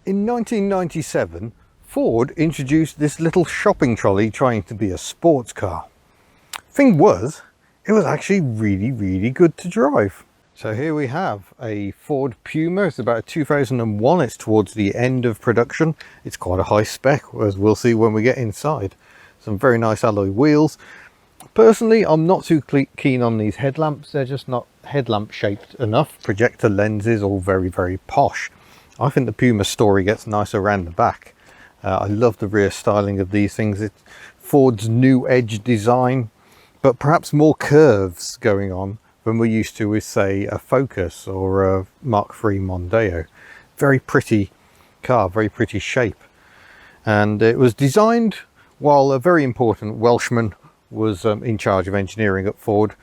In 1997, Ford introduced this little shopping trolley trying to be a sports car. Thing was, it was actually really good to drive. So here we have a Ford Puma. It's about a 2001. It's towards the end of production. It's quite a high spec, as we'll see when we get inside. Some very nice alloy wheels. Personally, I'm not too keen on these headlamps. They're just not headlamp shaped enough. Projector lenses, all very posh. I think the Puma story gets nicer around the back. I love the rear styling of these things. It's Ford's new edge design, but perhaps more curves going on than we're used to with, say, a Focus or a Mark III Mondeo. Very pretty car, very pretty shape. And it was designed while a very important Welshman was in charge of engineering at Ford,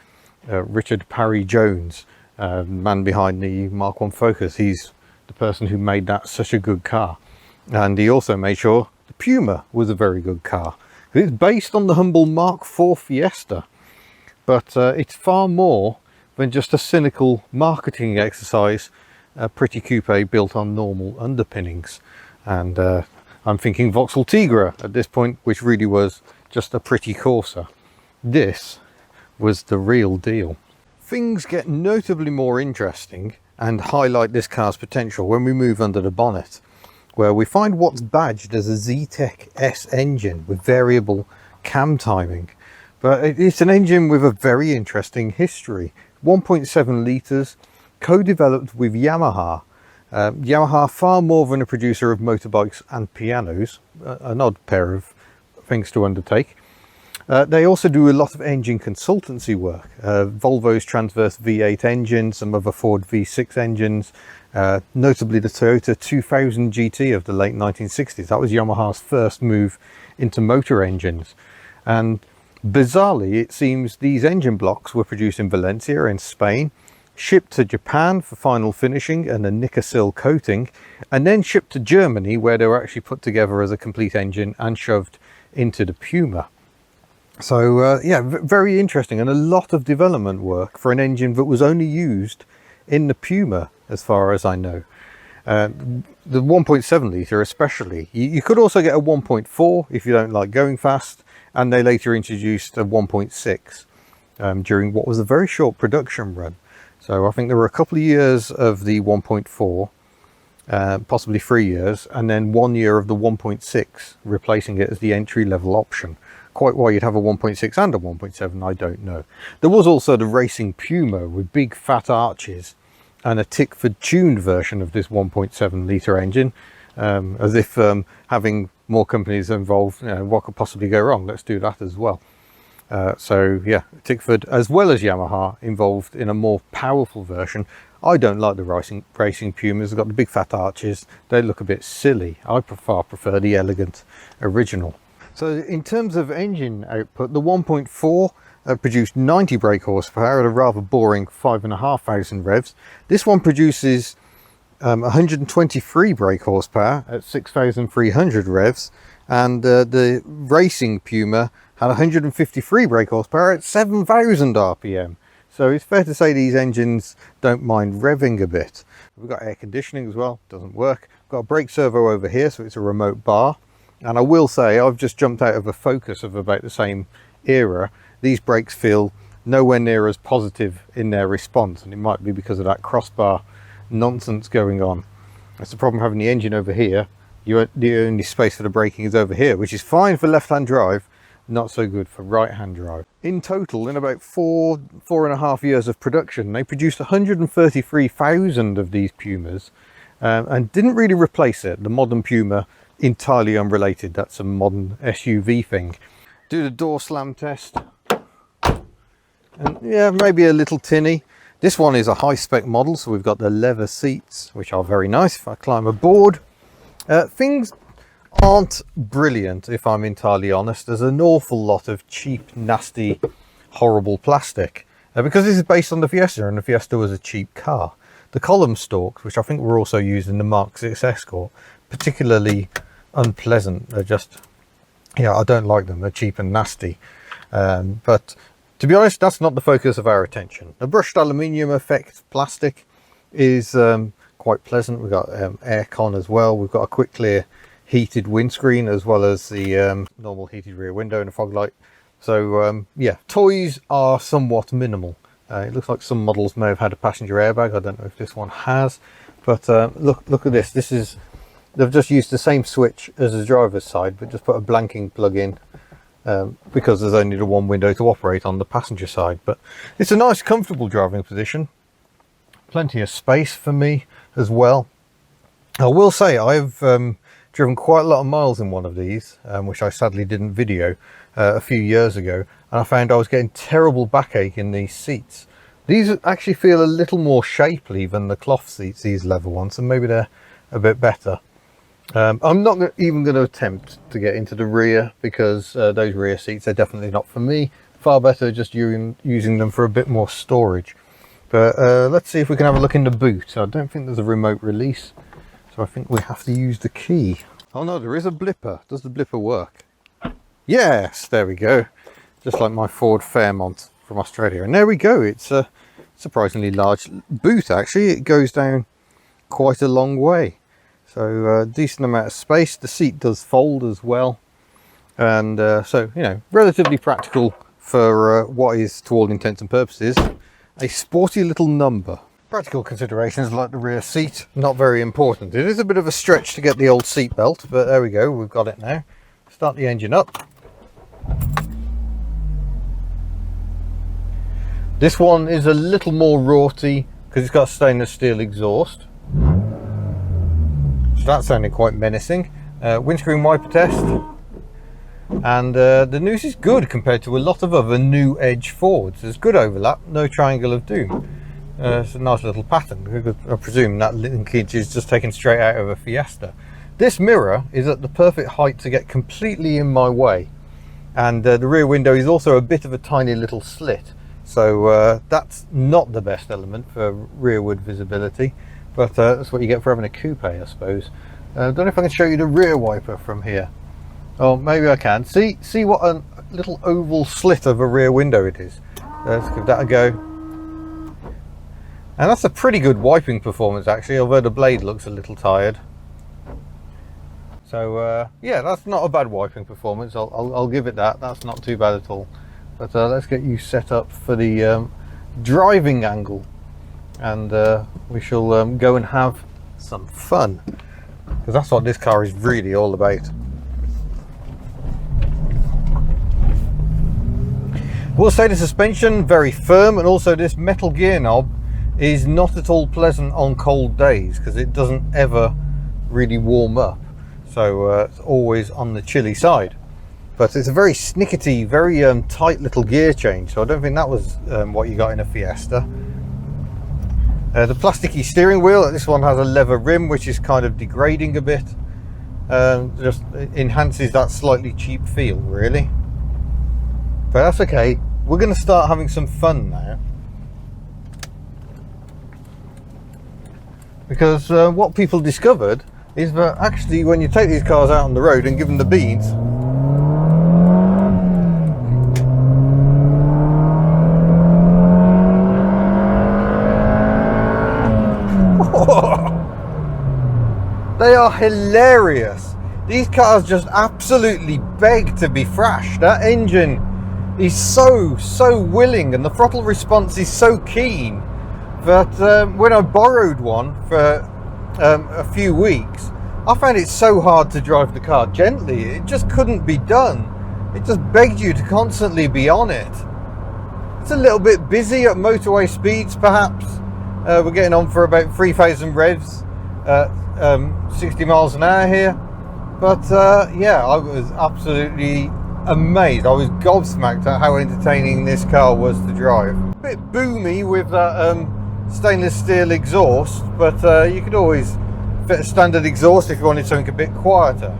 Richard Parry-Jones, man behind the Mark I Focus. He's the person who made that such a good car. And he also made sure the Puma was a very good car. It's based on the humble Mark IV Fiesta, but it's far more than just a cynical marketing exercise, a pretty coupe built on normal underpinnings. And I'm thinking Vauxhall Tigra at this point, which really was just a pretty Corsa. This was the real deal. Things get notably more interesting and highlight this car's potential when we move under the bonnet, where we find what's badged as a Z-Tech S engine with variable cam timing. But it's an engine with a very interesting history. 1.7 litres, co-developed with Yamaha. Yamaha, far more than a producer of motorbikes and pianos, an odd pair of things to undertake. They also do a lot of engine consultancy work. Volvo's Transverse V8 engine, some other Ford V6 engines, notably the Toyota 2000 GT of the late 1960s. That was Yamaha's first move into motor engines. And bizarrely, it seems these engine blocks were produced in Valencia in Spain, shipped to Japan for final finishing and a Nickel coating, and then shipped to Germany, where they were actually put together as a complete engine and shoved into the Puma. So yeah, very interesting, and a lot of development work for an engine that was only used in the Puma, as far as I know. The 1.7 litre especially. You could also get a 1.4 if you don't like going fast, and they later introduced a 1.6 during what was a very short production run. So I think there were a couple of years of the 1.4, possibly 3 years, and then 1 year of the 1.6, replacing it as the entry-level option. Quite why you'd have a 1.6 and a 1.7, I don't know. There was also the racing Puma with big fat arches and a Tickford tuned version of this 1.7 litre engine, as if having more companies involved, you know, what could possibly go wrong? Let's do that as well. So yeah, Tickford as well as Yamaha involved in a more powerful version. I don't like the racing Pumas. They've got the big fat arches. They look a bit silly. I prefer the elegant original. So in terms of engine output, the 1.4 produced 90 brake horsepower at a rather boring 5,500 revs. This one produces 123 brake horsepower at 6,300 revs, and the racing Puma had 153 brake horsepower at 7,000 RPM. So it's fair to say these engines don't mind revving a bit. We've got air conditioning as well, doesn't work. We've got a brake servo over here, so it's a remote bar. And I will say, I've just jumped out of a Focus of about the same era. These brakes feel nowhere near as positive in their response, and it might be because of that crossbar nonsense going on. That's the problem having the engine over here. The only space for the braking is over here, which is fine for left-hand drive, not so good for right-hand drive. In total, in about four and a half years of production, they produced 133,000 of these Pumas, and didn't really replace it. The modern Puma, entirely unrelated, that's a modern SUV thing. Do the door slam test, and yeah, maybe a little tinny. This one is a high spec model, so we've got the leather seats, which are very nice if I climb aboard. Things aren't brilliant, if I'm entirely honest. There's an awful lot of cheap, nasty, horrible plastic, because this is based on the Fiesta, and the Fiesta was a cheap car. The column stalks, which I think were also used in the Mark VI Escort, particularly unpleasant. They're just, yeah, I don't like them. They're cheap and nasty. But to be honest, that's not the focus of our attention. The brushed aluminium effect plastic is quite pleasant. We've got aircon as well. We've got a quick clear heated windscreen, as well as the normal heated rear window and a fog light. So yeah, toys are somewhat minimal. It looks like some models may have had a passenger airbag. I don't know if this one has, but look at this. They've just used the same switch as the driver's side, but just put a blanking plug in, because there's only the one window to operate on the passenger side. But it's a nice comfortable driving position, plenty of space for me as well. I will say I've driven quite a lot of miles in one of these, which I sadly didn't video a few years ago, and I found I was getting terrible backache in these seats. These actually feel a little more shapely than the cloth seats, these leather ones, and maybe they're a bit better. I'm not even going to attempt to get into the rear, because those rear seats are definitely not for me. Far better just using them for a bit more storage. But let's see if we can have a look in the boot. I don't think there's a remote release, so I think we have to use the key. Oh no, there is a blipper. Does the blipper work? Yes, there we go. Just like my Ford Fairmont from Australia. And there we go. It's a surprisingly large boot, actually. It goes down quite a long way. So decent amount of space. The seat does fold as well. And so, you know, relatively practical for what is, to all intents and purposes, a sporty little number. Practical considerations like the rear seat, not very important. It is a bit of a stretch to get the old seat belt, but there we go, we've got it now. Start the engine up. This one is a little more rorty because it's got a stainless steel exhaust. So that's sounding quite menacing. Windscreen wiper test. And the news is good compared to a lot of other new edge Fords. There's good overlap, no triangle of doom. It's a nice little pattern. I presume that linkage is just taken straight out of a Fiesta. This mirror is at the perfect height to get completely in my way. And the rear window is also a bit of a tiny little slit. So that's not the best element for rearward visibility. But that's what you get for having a coupe, I suppose. I don't know if I can show you the rear wiper from here. Oh, maybe I can. See what a little oval slit of a rear window it is. Let's give that a go. And that's a pretty good wiping performance, actually, although the blade looks a little tired. So yeah, that's not a bad wiping performance. I'll give it that. That's not too bad at all. But let's get you set up for the driving angle, and we shall go and have some fun, because that's what this car is really all about. We'll say the suspension very firm, and also this metal gear knob is not at all pleasant on cold days, because it doesn't ever really warm up. So it's always on the chilly side. But it's a very snickety, very tight little gear change. So I don't think that was what you got in a Fiesta. The plasticky steering wheel, this one has a leather rim, which is kind of degrading a bit. Just enhances that slightly cheap feel, really. But that's okay. We're going to start having some fun now. Because what people discovered is that actually when you take these cars out on the road and give them the beans, they are hilarious. These cars just absolutely beg to be thrashed. That engine is so willing, and the throttle response is so keen that when I borrowed one for a few weeks, I found it so hard to drive the car gently. It just couldn't be done. It just begged you to constantly be on it. It's a little bit busy at motorway speeds, perhaps. We're getting on for about 3,000 revs at 60 miles an hour here. But yeah, I was absolutely amazed. I was gobsmacked at how entertaining this car was to drive. A bit boomy with that stainless steel exhaust, but you could always fit a standard exhaust if you wanted something a bit quieter.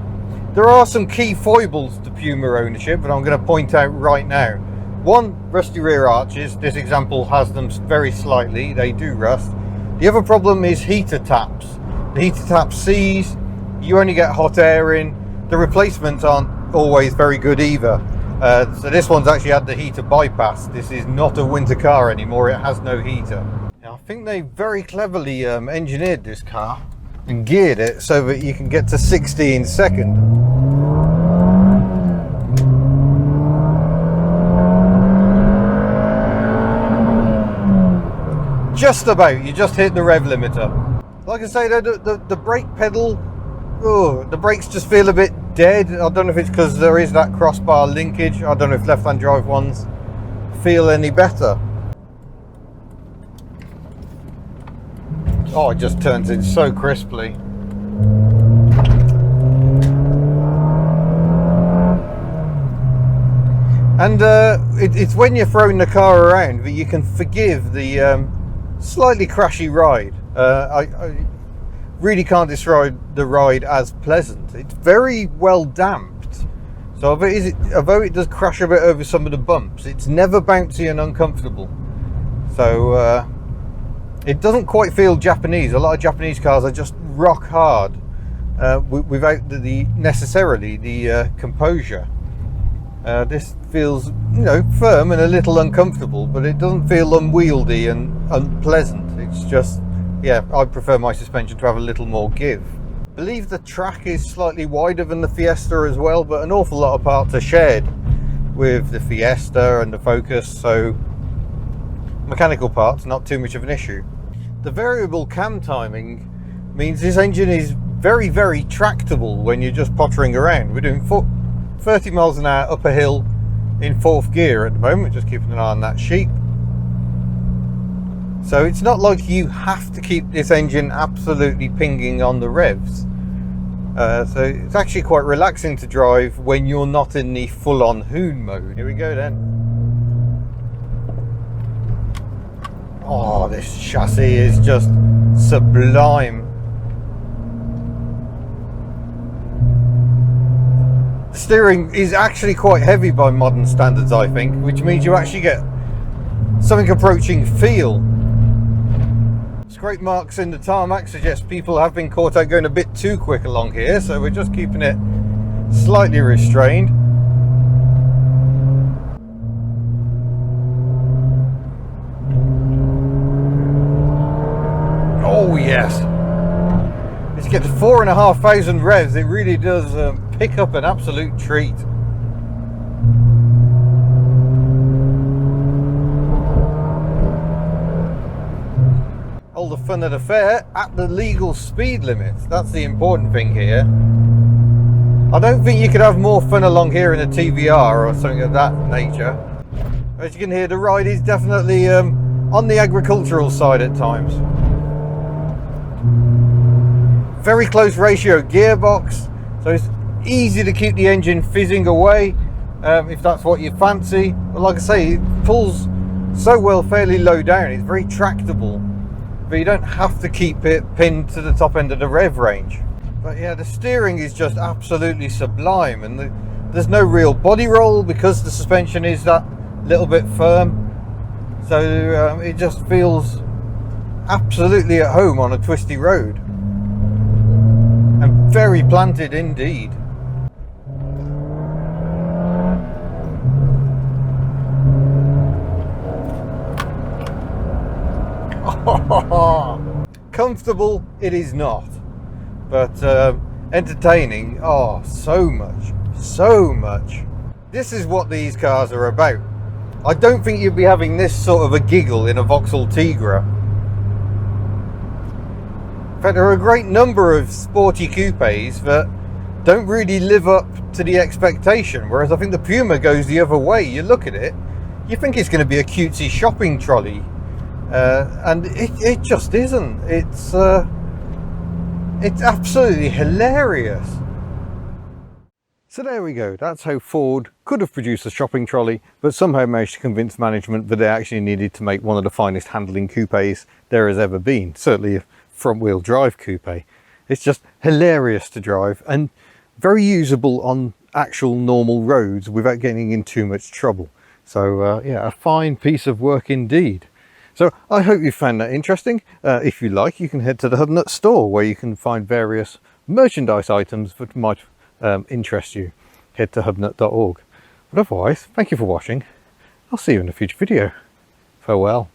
There are some key foibles to Puma ownership, but I'm going to point out right now. One, rusty rear arches. This example has them very slightly. They do rust. The other problem is heater taps. The heater tap seize. You only get hot air in. The replacements aren't always very good either. So this one's actually had the heater bypass. This is not a winter car anymore. It has no heater. Now, I think they very cleverly engineered this car and geared it so that you can get to 60 in second. Just about, you just hit the rev limiter. Like I say, the brake pedal, the brakes just feel a bit dead. I don't know if it's because there is that crossbar linkage. I don't know if left-hand drive ones feel any better. Oh, it just turns in so crisply. And it's when you're throwing the car around that you can forgive the slightly crashy ride. I really can't describe the ride as pleasant. It's very well damped, so although it does crash a bit over some of the bumps, it's never bouncy and uncomfortable. So it doesn't quite feel Japanese. A lot of Japanese cars are just rock hard without necessarily the composure. This feels, firm and a little uncomfortable, but it doesn't feel unwieldy and unpleasant. It's just, I prefer my suspension to have a little more give. I believe the track is slightly wider than the Fiesta as well, but an awful lot of parts are shared with the Fiesta and the Focus, so mechanical parts, not too much of an issue. The variable cam timing means this engine is very, very tractable when you're just pottering around. We're doing 30 miles an hour up a hill in 4th gear at the moment, just keeping an eye on that sheep. So it's not like you have to keep this engine absolutely pinging on the revs. So it's actually quite relaxing to drive when you're not in the full-on Hoot mode. Here we go then. Oh, this chassis is just sublime. The steering is actually quite heavy by modern standards, I think, which means you actually get something approaching feel. Scrape marks in the tarmac suggest people have been caught out going a bit too quick along here, so we're just keeping it slightly restrained. Oh yes! As you get to 4,500 revs, it really does pick up an absolute treat. All the fun of the fair at the legal speed limits. That's the important thing here. I don't think you could have more fun along here in a TVR or something of that nature. As you can hear, the ride is definitely on the agricultural side at times. Very close ratio gearbox, so it's easy to keep the engine fizzing away if that's what you fancy. But like I say, it pulls so well fairly low down. It's very tractable, but you don't have to keep it pinned to the top end of the rev range. But yeah, the steering is just absolutely sublime, and there's no real body roll because the suspension is that little bit firm, so it just feels absolutely at home on a twisty road, and very planted indeed. Comfortable it is not, but entertaining, oh, so much. This is what these cars are about. I don't think you'd be having this sort of a giggle in a Vauxhall Tigra. In fact, there are a great number of sporty coupes that don't really live up to the expectation, whereas I think the Puma goes the other way. You look at it, you think it's going to be a cutesy shopping trolley, and it just isn't. It's absolutely hilarious. So there we go. That's how Ford could have produced a shopping trolley, but somehow managed to convince management that they actually needed to make one of the finest handling coupes there has ever been. Certainly a front-wheel drive coupe. It's just hilarious to drive and very usable on actual normal roads without getting in too much trouble. So yeah, a fine piece of work indeed. So I hope you found that interesting. If you like, you can head to the Hubnut store where you can find various merchandise items that might interest you. Head to hubnut.org. But otherwise, thank you for watching. I'll see you in a future video. Farewell.